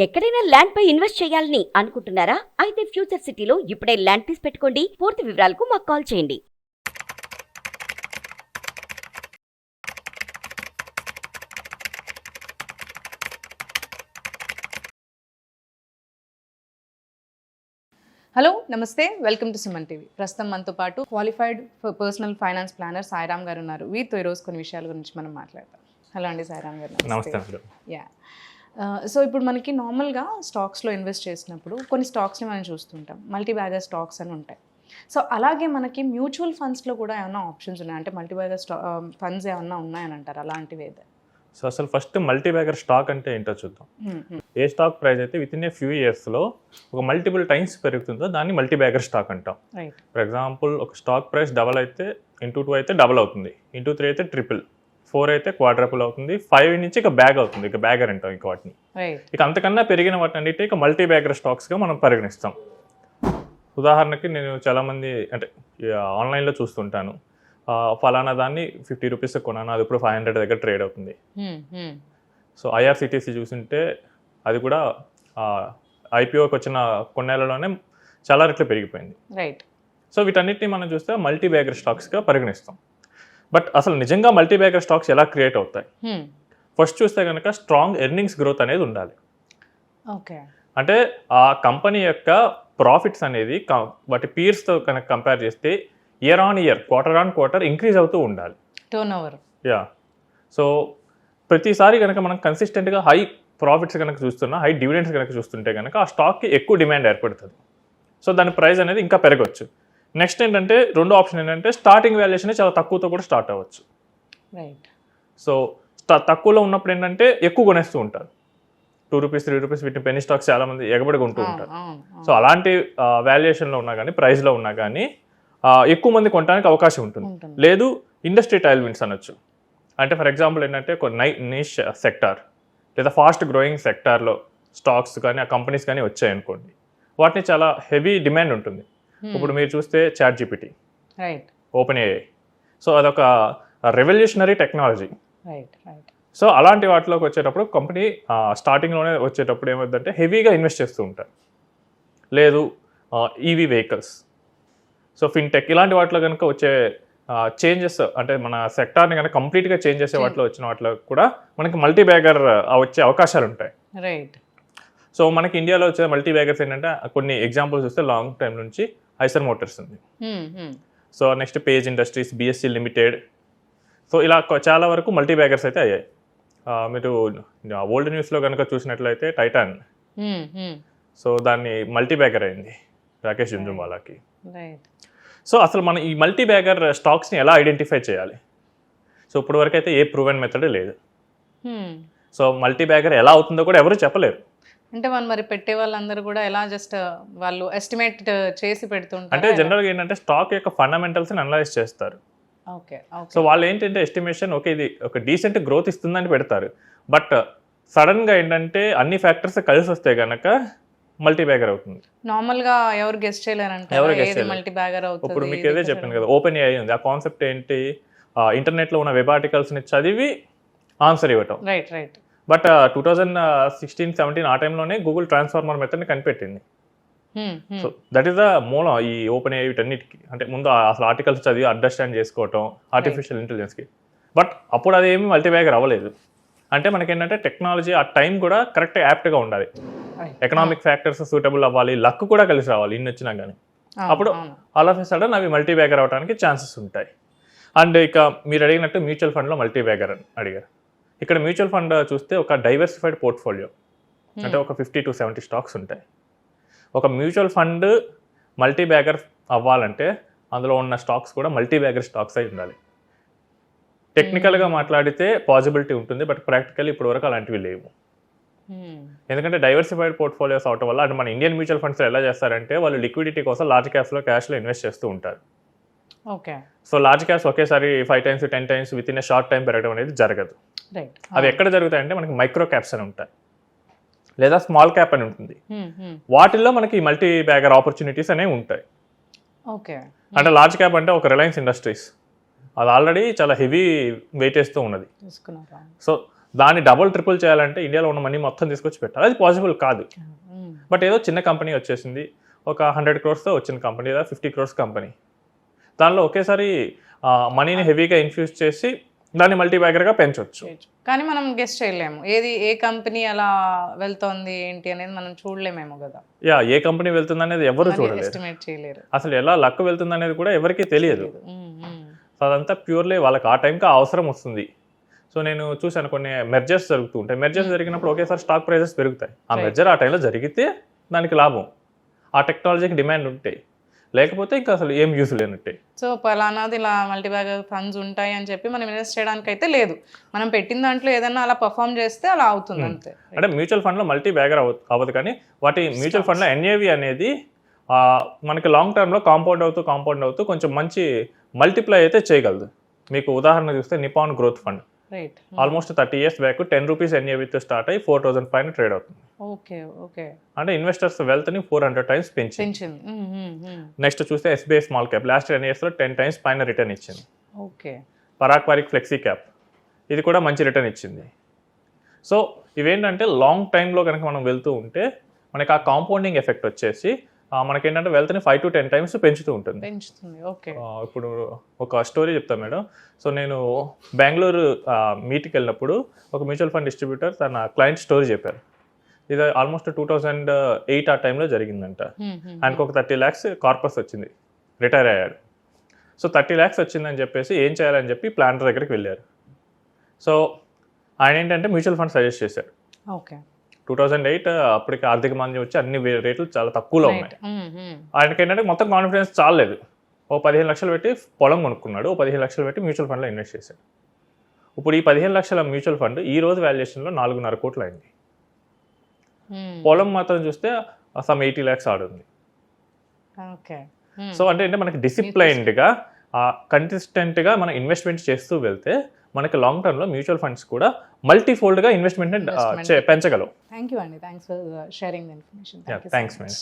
ఎక్కడైనా ల్యాండ్ పై ఇన్వెస్ట్ చేయాలని అనుకుంటున్నారా? అయితే ఫ్యూచర్ సిటీలో ఇప్పుడే ల్యాండ్ పీస్ పెట్టుకోండి. పూర్తి వివరాలకు మాకు కాల్ చేయండి. హలో నమస్తే, వెల్కమ్ టు సుమన్ టీవీ. ప్రస్తుతం మనతో పాటు qualified personal finance planner Sairam గారు ఉన్నారు. వీరితో ఈరోజు కొన్ని విషయాల గురించి మనం మాట్లాడతాం. హలో అండి సాయిరామ్ గారు. నమస్తే. యా, సో ఇప్పుడు మనకి నార్మల్గా స్టాక్స్లో ఇన్వెస్ట్ చేసినప్పుడు కొన్ని స్టాక్స్ని మనం చూస్తుంటాం, మల్టీ బ్యాగర్ స్టాక్స్ అని ఉంటాయి. సో అలాగే మనకి మ్యూచువల్ ఫండ్స్లో కూడా ఏమైనా ఆప్షన్స్ ఉన్నాయి అంటే మల్టీ బ్యాగర్ ఫండ్స్ ఏమన్నా ఉన్నాయని అంటారు, అలాంటివి ఏదే? సో అసలు ఫస్ట్ మల్టీ బ్యాగర్ స్టాక్ అంటే ఏంటో చూద్దాం. ఏ స్టాక్ ప్రైస్ అయితే విత్ ఇన్ ఏ ఫ్యూ ఇయర్స్లో ఒక మల్టిపుల్ టైమ్స్ పెరుగుతుందో దాన్ని మల్టీ బ్యాగర్ స్టాక్ అంటాం. ఫర్ ఎగ్జాంపుల్ ఒక స్టాక్ ప్రైస్ డబల్ అయితే ఇంటూ 2 అయితే డబల్ అవుతుంది, ఇంటూ 3 అయితే ట్రిపుల్, 4 అయితే క్వాడ్రపుల్ అవుతుంది, 5 నుంచి ఇక బ్యాగ్ అవుతుంది, ఇక బ్యాగర్ అంటాం ఇక వాటిని. ఇక అంతకన్నా పెరిగిన వాటిని అన్నిటి ఇక మల్టీ బ్యాగర్ స్టాక్స్గా మనం పరిగణిస్తాం. ఉదాహరణకి నేను చాలామంది అంటే ఆన్లైన్లో చూస్తుంటాను, ఫలానా దాన్ని 50 రూపీస్ కొన్నాను, అది ఇప్పుడు 500 దగ్గర ట్రేడ్ అవుతుంది. సో ఐఆర్సిటీసీ చూస్తుంటే అది కూడా ఐపీఓకి వచ్చిన కొన్నేళ్లలోనే చాలా రెట్లు పెరిగిపోయింది. రైట్. సో వీటన్నిటిని మనం చూస్తే మల్టీ బ్యాగర్ స్టాక్స్గా పరిగణిస్తాం. బట్ అసలు నిజంగా మల్టీ బ్యాగర్ స్టాక్స్ ఎలా క్రియేట్ అవుతాయి? ఫస్ట్ చూస్తే కనుక స్ట్రాంగ్ ఎర్నింగ్స్ గ్రోత్ అనేది ఉండాలి. ఓకే. అంటే ఆ కంపెనీ యొక్క ప్రాఫిట్స్ అనేది వాటి పీర్స్తో కనుక కంపేర్ చేస్తే year on year, quarter on quarter increase అవుతూ ఉండాలి టర్న్ ఓవర్. యా. సో ప్రతిసారి కనుక మనం కన్సిస్టెంట్గా హై ప్రాఫిట్స్ కనుక చూస్తున్నా, హై డివిడెండ్స్ కనుక చూస్తుంటే కనుక ఆ స్టాక్కి ఎక్కువ డిమాండ్ ఏర్పడుతుంది. సో దాని ప్రైస్ అనేది ఇంకా పెరగవచ్చు. నెక్స్ట్ ఏంటంటే రెండో ఆప్షన్ ఏంటంటే స్టార్టింగ్ వాల్యుయేషన్ చాలా తక్కువతో కూడా స్టార్ట్ అవ్వచ్చు. రైట్. సో తక్కువలో ఉన్నప్పుడు ఏంటంటే ఎక్కువ కొనేస్తూ ఉంటారు, 2 రూపీస్ 3 రూపీస్ వీటిని పెనీ స్టాక్స్ చాలామంది ఎగబడి కొంటూ ఉంటారు. సో అలాంటి వాల్యుయేషన్లో ఉన్నా కానీ, ప్రైస్లో ఉన్నా కానీ ఎక్కువ మంది కొనడానికి అవకాశం ఉంటుంది. లేదు ఇండస్ట్రీ టైల్విండ్స్ అనొచ్చు. అంటే ఫర్ ఎగ్జాంపుల్ ఏంటంటే ఒక నీష్ సెక్టార్ లేదా ఫాస్ట్ గ్రోయింగ్ సెక్టార్లో స్టాక్స్ కానీ ఆ కంపెనీస్ కానీ వచ్చాయనుకోండి, వాటిని చాలా హెవీ డిమాండ్ ఉంటుంది. ఇప్పుడు మీరు చూస్తే chat GPT, right, open AI, so అదొక revolutionary technology. Right right. So అలాంటి వాటిలోకి వచ్చేటప్పుడు కంపెనీ స్టార్టింగ్లోనే వచ్చేటప్పుడు ఏమవుతుందంటే హెవీగా ఇన్వెస్ట్ చేస్తూ ఉంటారు. లేదు ఈవీ వెహికల్స్, సో ఫిన్టెక్, ఇలాంటి వాటిలో కనుక వచ్చే చేంజెస్ అంటే మన సెక్టార్ని కనుక కంప్లీట్గా చేంజ్ చేసే వాటిలో వచ్చిన వాటిలో కూడా మనకి మల్టీ బ్యాగర్ వచ్చే అవకాశాలు ఉంటాయి. రైట్. సో మనకి ఇండియాలో వచ్చే మల్టీ బ్యాగర్స్ ఏంటంటే కొన్ని ఎగ్జాంపుల్స్ చూస్తే లాంగ్ టైం నుంచి ఐసర్ మోటార్స్ ఉంది, so next page industries, BSc limited. So ఇలా చాలా వరకు మల్టీ బ్యాగర్స్ అయితే అయ్యాయి. మీరు ఓల్డ్ న్యూస్లో కనుక చూసినట్లయితే టైటాన్, సో దాన్ని మల్టీ బ్యాగర్ అయింది రాకేష్ జుంజున్వాలాకి. రైట్. సో అసలు మనం ఈ మల్టీ బ్యాగర్ స్టాక్స్ని ఎలా ఐడెంటిఫై చేయాలి? సో ఇప్పుడు వరకు అయితే ఏ ప్రూవెన్ మెథడ్ లేదు. సో మల్టీ బ్యాగర్ ఎలా అవుతుందో కూడా ఎవరు చెప్పలేరు. అంటే మరి పెట్టే వాళ్ళందరూ కూడా ఎలా జస్ట్ వాళ్ళు ఎస్టిమేట్ చేసి పెడుతుంటారు. అంటే జనరల్గా ఏంటంటే స్టాక్ యొక్క ఫండమెంటల్స్ని అనలైజ్ చేస్తారు. ఓకే. సో వాళ్ళు ఏంటంటే ఎస్టిమేషన్ ఓకే ఇది ఒక డీసెంట్ గ్రోత్ ఇస్తుందని పెడతారు. బట్ సడన్గా ఏంటంటే అన్ని ఫ్యాక్టర్స్ కలిసి వస్తే కనుక మల్టీ బ్యాగర్ అవుతుంది. నార్మల్గా ఎవరు గెస్ట్ చేయలేరంటే మల్టీ బ్యాగర్ అవుతుంది. ఇప్పుడు మీకు ఏదే చెప్పాను కదా, ఓపెన్ ఏఐ ఉంది. ఆ కాన్సెప్ట్ ఏంటి, ఇంటర్నెట్లో ఉన్న వెబ్ ఆర్టికల్స్ని చదివి ఆన్సర్ ఇవ్వటం. Right right. బట్ 2016-17 ఆ టైంలోనే గూగుల్ ట్రాన్స్ఫార్మర్ మెథడ్ని కనిపెట్టింది. సో దట్ ఈస్ ద మూలం ఈ ఓపెన్ ఏఐ వీటన్నిటికి. అంటే ముందు అసలు ఆర్టికల్స్ చదివి అండర్స్టాండ్ చేసుకోవటం ఆర్టిఫిషియల్ ఇంటెలిజెన్స్కి. బట్ అప్పుడు అదేమి మల్టీ బ్యాగర్ అవ్వలేదు. అంటే మనకేంటంటే టెక్నాలజీ ఆ టైం కూడా కరెక్ట్ యాప్ట్గా ఉండాలి, ఎకనామిక్ ఫ్యాక్టర్స్ సూటబుల్ అవ్వాలి, లక్ కూడా కలిసి రావాలి ఇన్ని వచ్చినా కానీ. అప్పుడు ఆల్ ఆఫ్ ఎ సడన్ అవి మల్టీ బ్యాగర్ అవడానికి ఛాన్సెస్ ఉంటాయి. అండ్ ఇక మీరు అడిగినట్టు మ్యూచువల్ ఫండ్లో మల్టీ బ్యాగర్ అని అడిగారు. ఇక్కడ మ్యూచువల్ ఫండ్ చూస్తే ఒక డైవర్సిఫైడ్ పోర్ట్ఫోలియో, అంటే ఒక 50 to 70 స్టాక్స్ ఉంటాయి. ఒక మ్యూచువల్ ఫండ్ మల్టీ బ్యాగర్ అవ్వాలంటే అందులో ఉన్న స్టాక్స్ కూడా మల్టీ బ్యాగర్ స్టాక్స్ అయి ఉండాలి. టెక్నికల్గా మాట్లాడితే పాసిబిలిటీ ఉంటుంది, బట్ ప్రాక్టికల్లీ ఇప్పటి వరకు అలాంటివి లేవు. ఎందుకంటే డైవర్సిఫైడ్ పోర్ట్ఫోలియోస్ అవటం వల్ల అంటే మన ఇండియన్ మ్యూచువల్ ఫండ్స్ ఎలా చేస్తారంటే వాళ్ళు లిక్విడిటీ కోసం లార్జ్ క్యాప్స్లో క్యాష్లో ఇన్వెస్ట్ చేస్తూ ఉంటారు. ఓకే. సో లార్జ్ క్యాప్స్ ఒకేసారి 5 times 10 times with in a short time పెరగడం అనేది జరగదు. అవి ఎక్కడ జరుగుతాయంటే మనకి మైక్రో క్యాప్స్ అని ఉంటాయి, లేదా స్మాల్ క్యాప్ అని ఉంటుంది. వాటిల్లో మనకి మల్టీ బ్యాగర్ ఆపర్చునిటీస్ అనేవి ఉంటాయి. ఓకే. అంటే లార్జ్ క్యాప్ అంటే ఒక రిలయన్స్ ఇండస్ట్రీస్, అది ఆల్రెడీ చాలా హెవీ వెయిటేజ్తో ఉన్నది. సో దాన్ని డబుల్ ట్రిపుల్ చేయాలంటే ఇండియాలో ఉన్న మనీ మొత్తం తీసుకొచ్చి పెట్టాలి, అది పాసిబుల్ కాదు. బట్ ఏదో చిన్న కంపెనీ వచ్చేసింది, ఒక 100 crores వచ్చిన కంపెనీ లేదా 50 crores కంపెనీ, దానిలో ఒకేసారి మనీని హెవీగా ఇన్ఫ్యూజ్ చేసి దాన్ని మల్టీబ్యాగర్గా పెంచవచ్చు. కానీ మనం గెస్ట్ చేయలేము ఏది ఏ కంపెనీ అలా వెళ్తోంది ఏంటి అనేది మనం చూడలేమేమో కదా. ఏ కంపెనీ వెళ్తుంది అనేది ఎవరు చూడలేరు, ఎస్టిమేట్ చేయలేరు, అసలు ఎలా లక్ వెళ్తుంది అనేది కూడా ఎవరికీ తెలియదు. సో అదంతా ప్యూర్లీ వాళ్ళకి ఆ టైంకి అవసరం వస్తుంది. సో నేను చూశాను కొన్ని మెర్జర్స్ జరుగుతూ ఉంటాయి, మెర్జర్స్ జరిగినప్పుడు ఒకేసారి స్టాక్ ప్రైజెస్ పెరుగుతాయి. ఆ మెర్జర్ ఆ టైంలో జరిగితే దానికి లాభం, ఆ టెక్నాలజీకి డిమాండ్ ఉంటాయి, లేకపోతే ఇంకా అసలు ఏం యూస్ లేనట్టే. సో పలానాది ఇలా మల్టీబ్యాగర్ ఫండ్స్ ఉంటాయి అని చెప్పి మనం ఇన్వెస్ట్ చేయడానికి అయితే లేదు, మనం పెట్టిన దాంట్లో ఏదైనా అలా పర్ఫామ్ చేస్తే అలా అవుతుంది అంతే. అంటే మ్యూచువల్ ఫండ్లో మల్టీ బ్యాగర్ అవ్వదు, కానీ వాటి మ్యూచువల్ ఫండ్లో ఎన్ఏవి అనేది మనకి లాంగ్ టర్మ్లో కాంపౌండ్ అవుతూ కొంచెం మంచి మల్టిప్లై అయితే చేయగలదు. మీకు ఉదాహరణ చూస్తే Nippon growth fund right, almost 30 years back 10 rupees ఎన్ఏవితో స్టార్ట్ అయ్యి 4,000 పైన ట్రేడ్ అవుతుంది. ఓకే ఓకే, అంటే ఇన్వెస్టర్స్ వెల్త్ని 400 times పెంచింది. నెక్స్ట్ చూస్తే ఎస్బీఐ స్మాల్ క్యాప్ లాస్ట్ 10 yearsలో 10 times పైన రిటర్న్ ఇచ్చింది. Okay, Parag Parikh flexi cap ఇది కూడా మంచి రిటర్న్ ఇచ్చింది. సో ఇవేంటంటే లాంగ్ టైంలో కనుక మనం వెళ్తూ ఉంటే మనకి ఆ కాంపౌండింగ్ ఎఫెక్ట్ వచ్చేసి మనకేంటంటే వెల్త్ని 5 to 10 times పెంచుతూ ఉంటుంది. ఓకే, ఇప్పుడు ఒక స్టోరీ చెప్తాను మేడం. సో నేను బెంగళూరు మీట్కి వెళ్ళినప్పుడు ఒక మ్యూచువల్ ఫండ్ డిస్ట్రిబ్యూటర్ తన క్లయింట్ స్టోరీ చెప్పారు. ఇది ఆల్మోస్ట్ 2008 ఆ టైంలో జరిగిందంట. ఆయనకు ఒక 30 lakhs కార్పస్ వచ్చింది, రిటైర్ అయ్యాడు. సో 30 lakhs వచ్చిందని చెప్పేసి ఏం చేయాలని చెప్పి ప్లానర్ దగ్గరికి వెళ్ళారు. సో ఆయన ఏంటంటే మ్యూచువల్ ఫండ్ సజెస్ట్ చేశాడు. ఓకే, 2008 అప్పటికి ఆర్థిక మాంద్యం వచ్చి అన్ని రేట్లు చాలా తక్కువలో ఉన్నాయి. ఆయనకి ఏంటంటే మొత్తం కాన్ఫిడెన్స్ చాలలేదు. ఓ 15 లక్షలు పెట్టి పొలం కొనుక్కున్నాడు, ఓ 15 లక్షలు పెట్టి మ్యూచువల్ ఫండ్లో ఇన్వెస్ట్ చేశాడు. ఇప్పుడు ఈ 15 లక్షల మ్యూచువల్ ఫండ్ ఈ రోజు వాల్యుయేషన్లో 4.5 కోట్లు అయింది. పొలం మాత్రం చూస్తే సమ్ 80 lakhs ఆడుంది. ఓకే, సో అంటే మనకి డిసిప్లైన్డ్గా కన్సిస్టెంట్గా మనం ఇన్వెస్ట్మెంట్ చేస్తూ వెళ్తే మనకి లాంగ్ టర్మ్లో మ్యూచువల్ ఫండ్స్ కూడా మల్టీఫోల్డ్గా ఇన్వెస్ట్మెంట్ పెంచగలవు. థ్యాంక్ యూ అండి, thanks for sharing the information. Thanks madam.